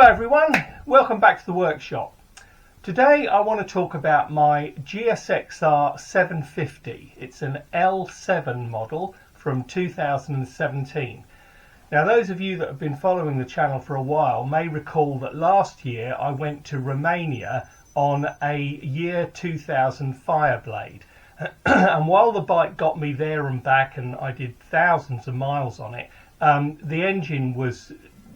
Hello everyone, welcome back to the workshop. Today I want to talk about my GSXR750. It's an L7 model from 2017. Now those of you that have been following the channel for a while may recall that last year I went to Romania on a year 2000 Fireblade. And while the bike got me there and back and I did thousands of miles on it, the engine was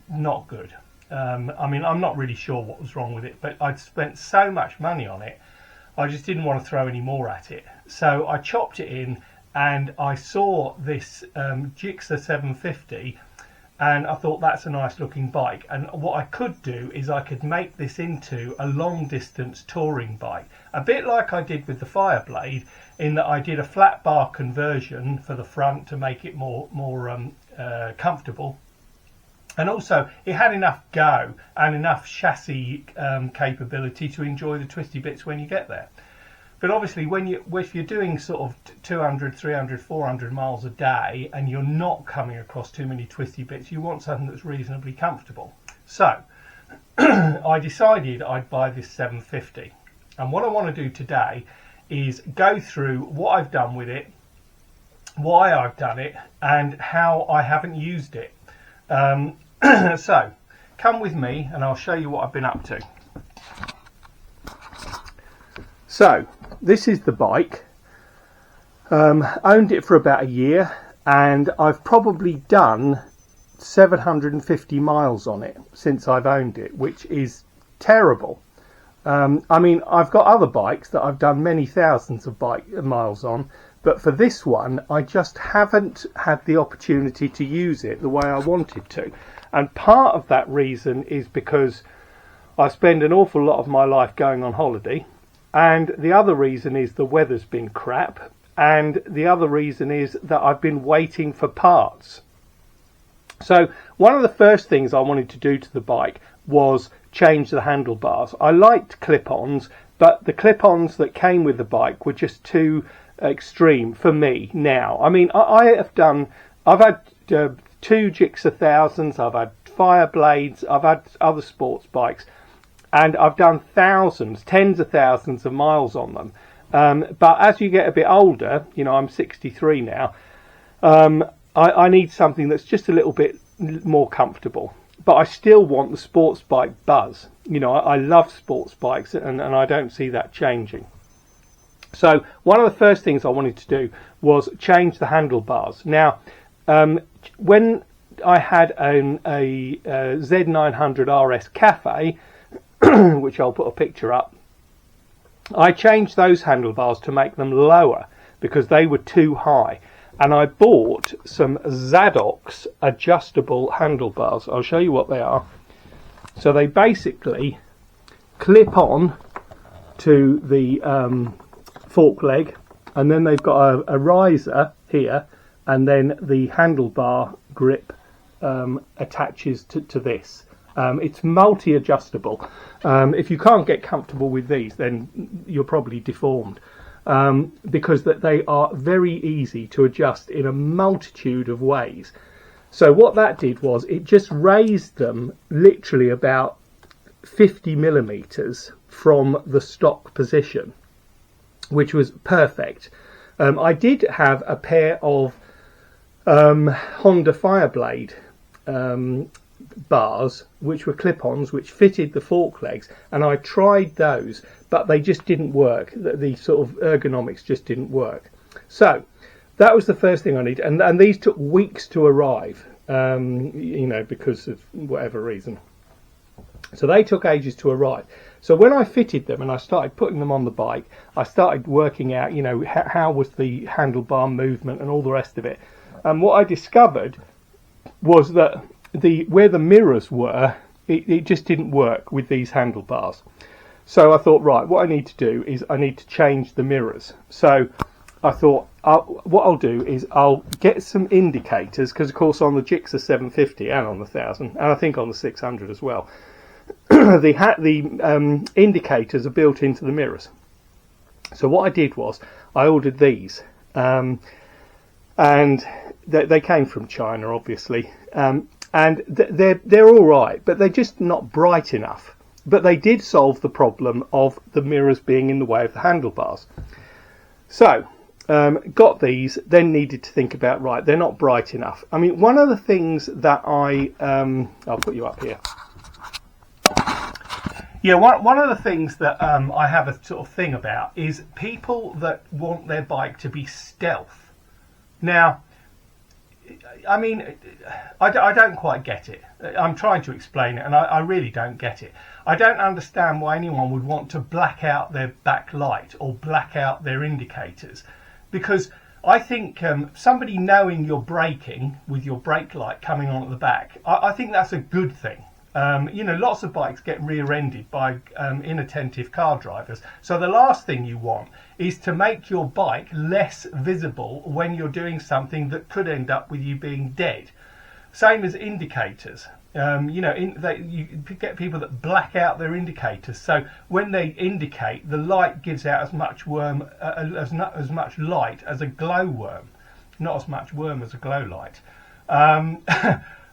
not good. I mean, I'm not really sure what was wrong with it, but I'd spent so much money on it, I just didn't want to throw any more at it. So I chopped it in and I saw this GSXR750 and I thought that's a nice looking bike. And what I could do is I could make this into a long distance touring bike, a bit like I did with the Fireblade, in that I did a flat bar conversion for the front to make it more comfortable. And also it had enough go and enough chassis capability to enjoy the twisty bits when you get there. But obviously if you're doing sort of 200, 300, 400 miles a day and you're not coming across too many twisty bits, you want something that's reasonably comfortable. So I decided I'd buy this 750. And what I want to do today is go through what I've done with it, why I've done it, and how I haven't used it. So come with me and I'll show you what I've been up to. So this is the bike. Owned it for about a year and I've probably done 750 miles on it since I've owned it, which is terrible. I mean, I've got other bikes that I've done many thousands of miles on, but for this one I just haven't had the opportunity to use it the way I wanted to. And part of that reason is because I spend an awful lot of my life going on holiday, and the other reason is the weather's been crap, and the other reason is that I've been waiting for parts. So one of the first things I wanted to do to the bike was change the handlebars. I liked clip-ons, but the clip-ons that came with the bike were just too extreme for me now. I mean, I've had two GSXR1000s, I've had Fireblades, I've had other sports bikes, and I've done thousands, tens of thousands of miles on them. But as you get a bit older, you know, I'm 63 now, I need something that's just a little bit more comfortable. But I still want the sports bike buzz. You know, I love sports bikes, and I don't see that changing. So one of the first things I wanted to do was change the handlebars. Now, when I had a Z900 RS Cafe, which I'll put a picture up, I changed those handlebars to make them lower because they were too high. And I bought some Zadox adjustable handlebars. I'll show you what they are. So they basically clip on to the fork leg, and then they've got a riser here, and then the handlebar grip attaches to this. It's multi-adjustable. If you can't get comfortable with these, then you're probably deformed, because they are very easy to adjust in a multitude of ways. So what that did was it just raised them literally about 50 millimeters from the stock position, which was perfect. I did have a pair of Honda Fireblade bars, which were clip-ons, which fitted the fork legs, and I tried those, but they just didn't work. The sort of ergonomics just didn't work. So that was the first thing I needed, and these took weeks to arrive, you know, because of whatever reason. So they took ages to arrive. So when I fitted them and I started putting them on the bike, I started working out, you know, how was the handlebar movement and all the rest of it. And what I discovered was that where the mirrors were, it just didn't work with these handlebars. So I thought, right, what I need to do is I need to change the mirrors. So I thought, what I'll do is I'll get some indicators, because of course on the GSXR750 and on the 1000, and I think on the 600 as well, the indicators are built into the mirrors. So what I did was I ordered these, and they came from China, obviously, and they're all right, but they're just not bright enough. But they did solve the problem of the mirrors being in the way of the handlebars. So got these, then needed to think about, right, they're not bright enough. I mean, one of the things that I'll put you up here. Yeah, one of the things that I have a sort of thing about is people that want their bike to be stealth. Now, I mean, I don't quite get it. I'm trying to explain it, and I really don't get it. I don't understand why anyone would want to black out their back light or black out their indicators, because I think somebody knowing you're braking with your brake light coming on at the back, I think that's a good thing. You know, lots of bikes get rear-ended by inattentive car drivers. So the last thing you want is to make your bike less visible when you're doing something that could end up with you being dead. Same as indicators. You know, you get people that black out their indicators. So when they indicate, the light gives out as much as much light as a glowworm, not as much worm as a glow light.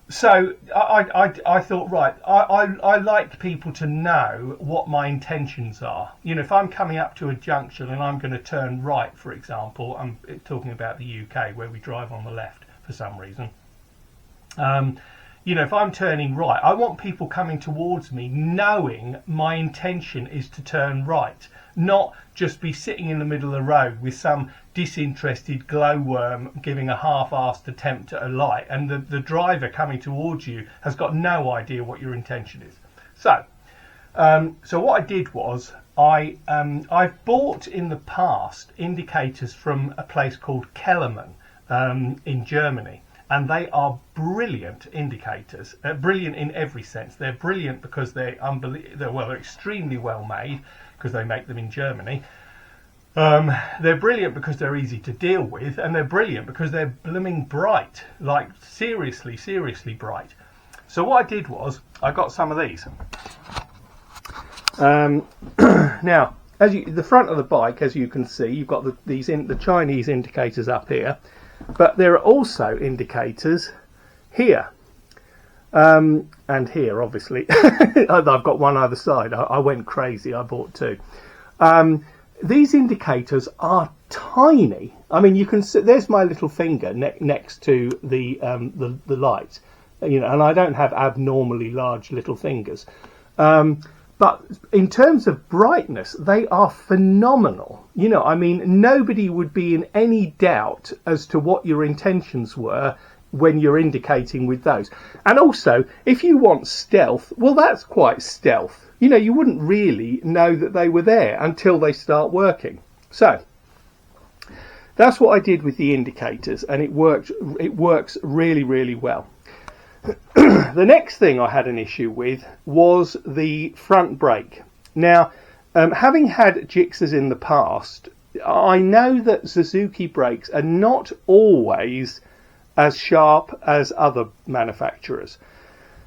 So I thought, right, I like people to know what my intentions are. You know, if I'm coming up to a junction and I'm going to turn right, for example, I'm talking about the UK where we drive on the left for some reason. You know, if I'm turning right, I want people coming towards me knowing my intention is to turn right, not just be sitting in the middle of the road with some disinterested glowworm giving a half-assed attempt at a light, and the driver coming towards you has got no idea what your intention is. So what I did was I've bought in the past indicators from a place called Kellerman in Germany. And they are brilliant indicators, brilliant in every sense. They're brilliant because they're extremely well made, because they make them in Germany. They're brilliant because they're easy to deal with, and they're brilliant because they're blooming bright, like seriously bright. So what I did was I got some of these. Now, the front of the bike, as you can see, you've got the Chinese indicators up here. But there are also indicators here and here, obviously. I've got one either side. I went crazy. I bought two. These indicators are tiny. I mean, you can see there's my little finger next to the light, you know, and I don't have abnormally large little fingers. But in terms of brightness, they are phenomenal. You know, I mean, nobody would be in any doubt as to what your intentions were when you're indicating with those. And also, if you want stealth, well, that's quite stealth. You know, you wouldn't really know that they were there until they start working. So that's what I did with the indicators, and it works really, really well. The next thing I had an issue with was the front brake. Now, having had Gixxers in the past, I know that Suzuki brakes are not always as sharp as other manufacturers,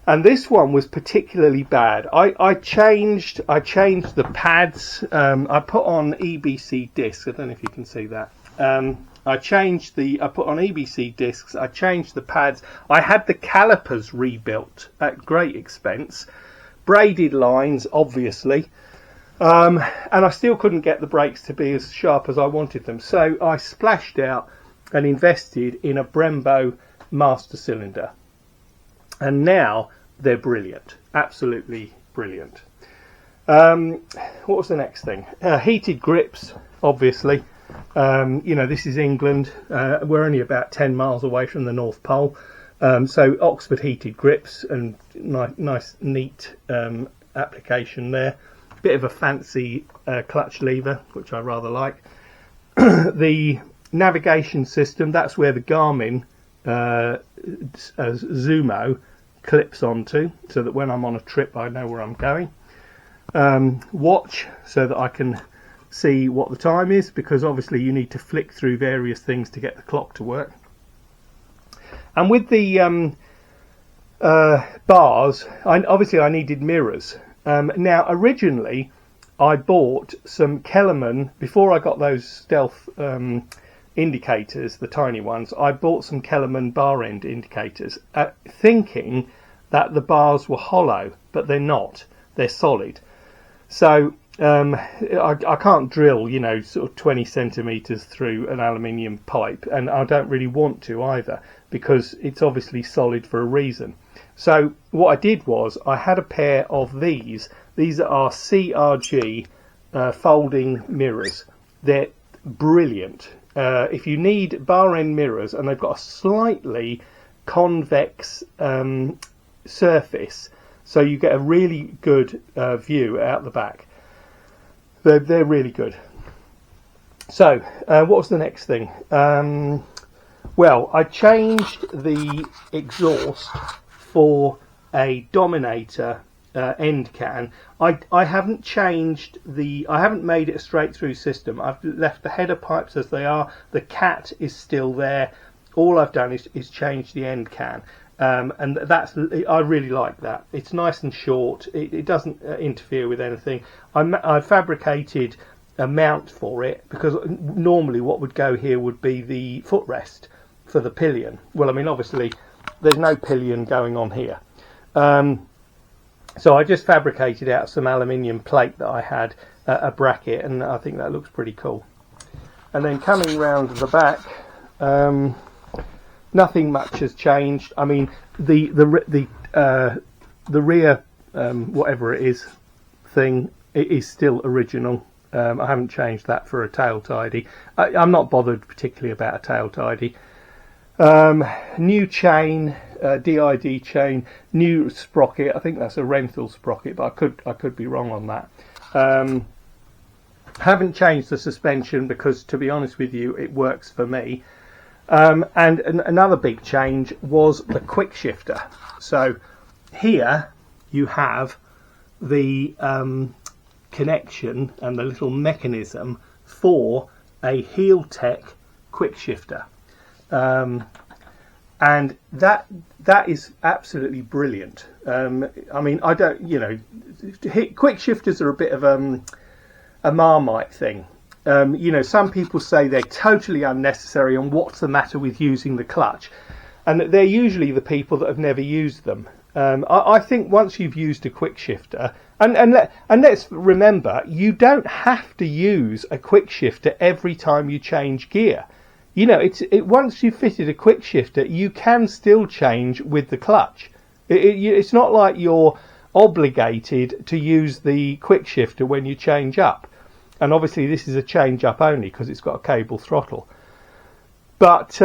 and this one was particularly bad. I changed the pads. I put on EBC discs. I don't know if you can see that. I put on EBC discs, I changed the pads, I had the calipers rebuilt at great expense, braided lines obviously, and I still couldn't get the brakes to be as sharp as I wanted them, so I splashed out and invested in a Brembo master cylinder, and now they're brilliant, absolutely brilliant. What was the next thing? Heated grips, obviously. You know, this is England. We're only about 10 miles away from the North Pole. So Oxford heated grips and nice, neat application there. Bit of a fancy clutch lever, which I rather like. The navigation system, that's where the Garmin Zumo clips onto, so that when I'm on a trip I know where I'm going. Watch, so that I can see what the time is, because obviously you need to flick through various things to get the clock to work. And with the bars, obviously I needed mirrors. Now originally I bought some Kellerman, before I got those stealth indicators, the tiny ones, I bought some Kellerman bar end indicators, thinking that the bars were hollow, but they're not. They're solid. So I can't drill, you know, sort of 20 centimeters through an aluminium pipe, and I don't really want to either, because it's obviously solid for a reason. So what I did was I had a pair of these. These are CRG folding mirrors. They're brilliant. If you need bar end mirrors, and they've got a slightly convex surface, so you get a really good view out the back. They're really good. So what was the next thing? Well, I changed the exhaust for a Dominator end can. I haven't changed I haven't made it a straight through system. I've left the header pipes as they are. The cat is still there. All I've done is change the end can, and I really like that. It's nice and short. It doesn't interfere with anything. I fabricated a mount for it, because normally what would go here would be the footrest for the pillion. Well, I mean, obviously there's no pillion going on here. So I just fabricated out some aluminium plate that I had, a bracket, and I think that looks pretty cool. And then coming round the back, nothing much has changed. I mean, the rear whatever it is thing, it is still original. I haven't changed that for a tail tidy. I'm not bothered particularly about a tail tidy. New chain, DID chain, new sprocket. I think that's a Renthal sprocket, but I could be wrong on that. Haven't changed the suspension because, to be honest with you, it works for me. And another big change was the quick shifter. So here you have the connection and the little mechanism for a Heel-Tech quick shifter. And that is absolutely brilliant. I mean, I don't, you know, quick shifters are a bit of a Marmite thing. You know, some people say they're totally unnecessary, and what's the matter with using the clutch? And they're usually the people that have never used them. I think once you've used a quick shifter, and let's remember, you don't have to use a quick shifter every time you change gear. You know, once you've fitted a quick shifter, you can still change with the clutch. It's not like you're obligated to use the quick shifter when you change up. And obviously this is a change up only because it's got a cable throttle. But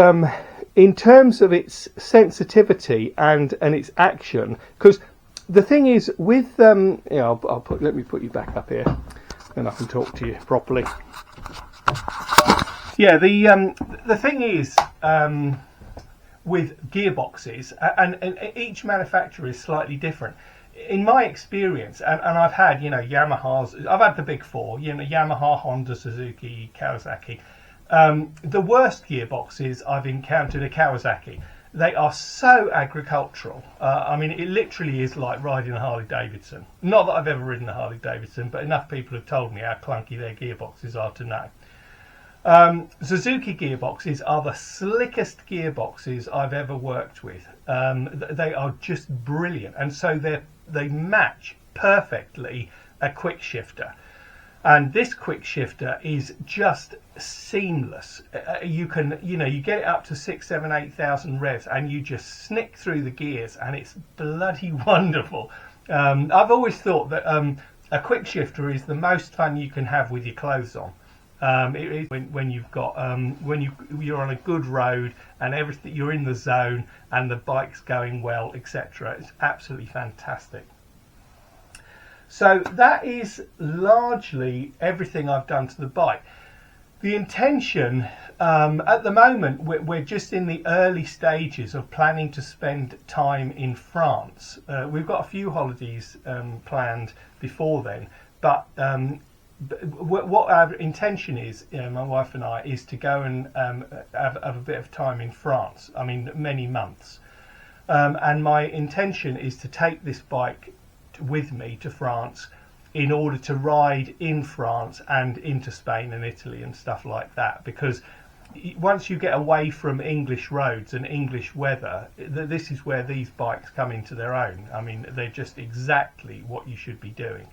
in terms of its sensitivity and its action, because the thing is with let me put you back up here, and I can talk to you properly. Yeah, the thing is with gearboxes, and each manufacturer is slightly different. In my experience, and I've had, you know, Yamahas, I've had the big four, you know, Yamaha, Honda, Suzuki, Kawasaki. The worst gearboxes I've encountered are Kawasaki. They are so agricultural. I mean, it literally is like riding a Harley Davidson. Not that I've ever ridden a Harley Davidson, but enough people have told me how clunky their gearboxes are to know. Suzuki gearboxes are the slickest gearboxes I've ever worked with. They are just brilliant, and so they match perfectly a quick shifter. And this quick shifter is just seamless. You can, you know, you get it up to 6, 7, 8,000 revs, and you just snick through the gears, and it's bloody wonderful. I've always thought that a quick shifter is the most fun you can have with your clothes on. It is when you've got when you're on a good road and everything, you're in the zone and the bike's going well, etc. It's absolutely fantastic. So that is largely everything I've done to the bike. The intention at the moment, we're just in the early stages of planning to spend time in France. We've got a few holidays planned before then, but what our intention is, you know, my wife and I, is to go and have a bit of time in France. I mean, many months. And my intention is to take this bike with me to France in order to ride in France and into Spain and Italy and stuff like that, because once you get away from English roads and English weather, this is where these bikes come into their own. I mean, they're just exactly what you should be doing.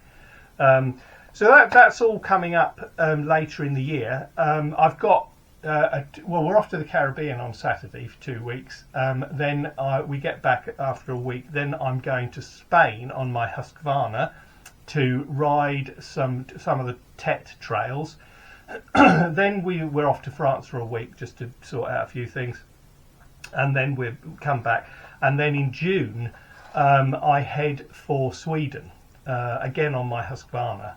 So that's all coming up later in the year. I've got well, we're off to the Caribbean on Saturday for 2 weeks. Then we get back after a week. Then I'm going to Spain on my Husqvarna to ride some of the Tet trails. Then we're off to France for a week just to sort out a few things, and then we'll come back. And then in June I head for Sweden again on my Husqvarna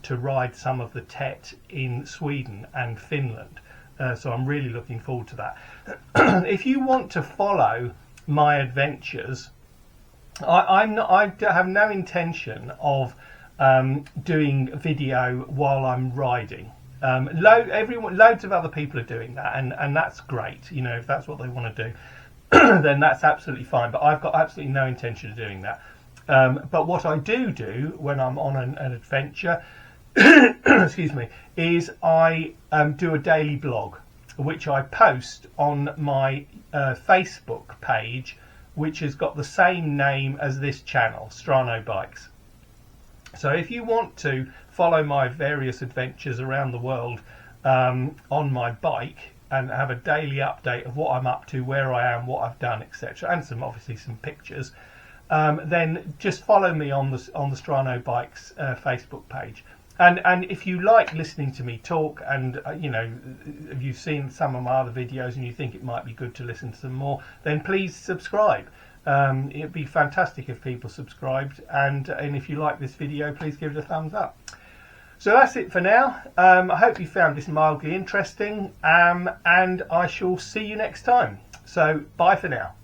to ride some of the Tet in Sweden and Finland. So I'm really looking forward to that. If you want to follow my adventures, I have no intention of doing video while I'm riding. Loads of other people are doing that, and that's great. You know, if that's what they want to do, then that's absolutely fine. But I've got absolutely no intention of doing that. But what I do when I'm on an adventure, excuse me, is I do a daily blog, which I post on my Facebook page, which has got the same name as this channel, Strano Bikes. So if you want to follow my various adventures around the world on my bike and have a daily update of what I'm up to, where I am, what I've done, etc., and obviously some pictures, then just follow me on the Strano Bikes Facebook page. And if you like listening to me talk, and you know, if you've seen some of my other videos and you think it might be good to listen to some more, then please subscribe. It'd be fantastic if people subscribed, and if you like this video, please give it a thumbs up. So that's it for now. I hope you found this mildly interesting, and I shall see you next time. So bye for now.